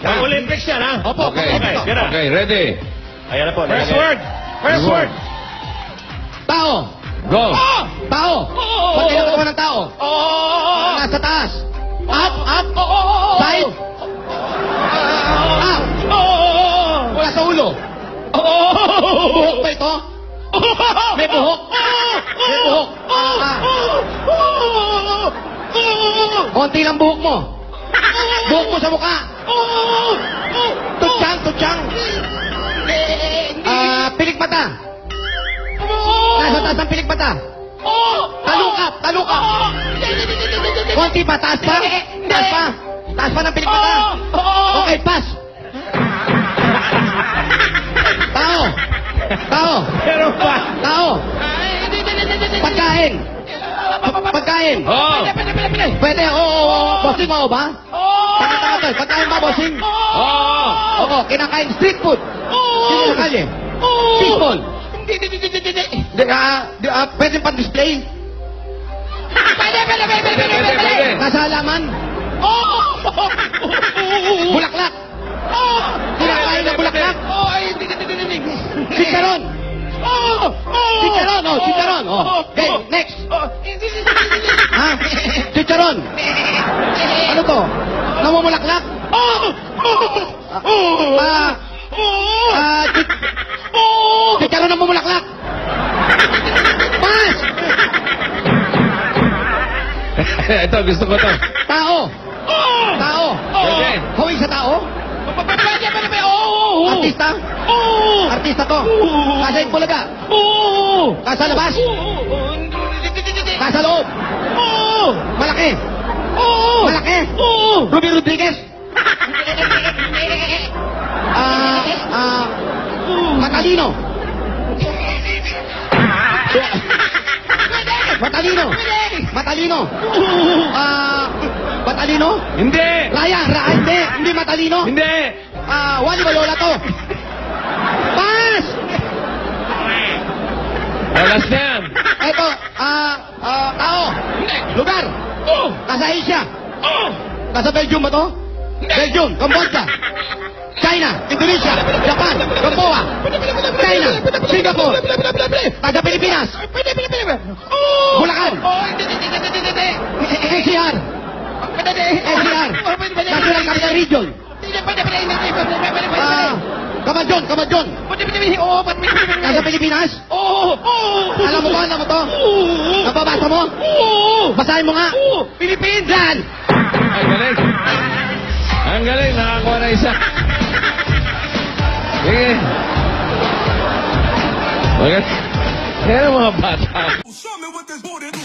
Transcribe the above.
Pang Olympics yan, ha? Opo, Okay. Tira. Okay, ready? Ayan na po. First Okay. word. First word. Tao. Go. Tao. Pag ginagawa ng tao. Nasa taas. Up, up. Side. Up. Wala sa ulo. Buhok ba ito? May buhok. May buhok. Konti lang buhok mo. Buhok mo sa mukha. Tutsang, tutsang. Pilik mata. Nasa taas ang pilik mata. Talukap, talukap. Konti pa, taas pa. Taas pa. Taas pa ng pilik mata. Okay, pass. Tao. Tao. Pero pa. Tao. Pagkain. Pagkain. Oh. Pwede, oo. Bossing mo ba? Tanga-tanga to. Pagkain ba, bossing? Oh. Oo, kinakain street food. Dito sa kalye. Fishball. Pwede pang display. Pwede. Nasa halaman. Bulaklak. Kinakain na bulaklak. Chicharon. Chicharon, oh, chicharon. Oh. Okay, next. Ha? Chicharon. Ano to? Namumulaklak? Chicharon namumulaklak. Pass! Ito, gusto ko to. Tao. Tao. Pwede. Hawig sa tao? Artista? Artista to. Kasa Itbulaga? Kasa labas? Kasa loob? Malaki? Malaki? Ruby Rodriguez? Matalino? Matalino? Matalino? Matalino? Hindi. Raya? Hindi matalino? Hindi. Wali Lola to. Pass! Alas na yan. Eto, tao. Lugar. Nasa Asia. Nasa Belgium ba to? Belgium, Cambodia, China, Indonesia, Japan, Gamboa, China, Singapore, taga Pilipinas, Bulacan, NCR, NCR, National Capital Region, Kamadyon, nasa Pilipinas. Alam mo ba, alam mo to? Nababasa mo? Basahin mo nga. Philippines! Yan! Ang galing. Ang galing. Nakakuha na isa. Sige. Mga bata. Show me what this booty do.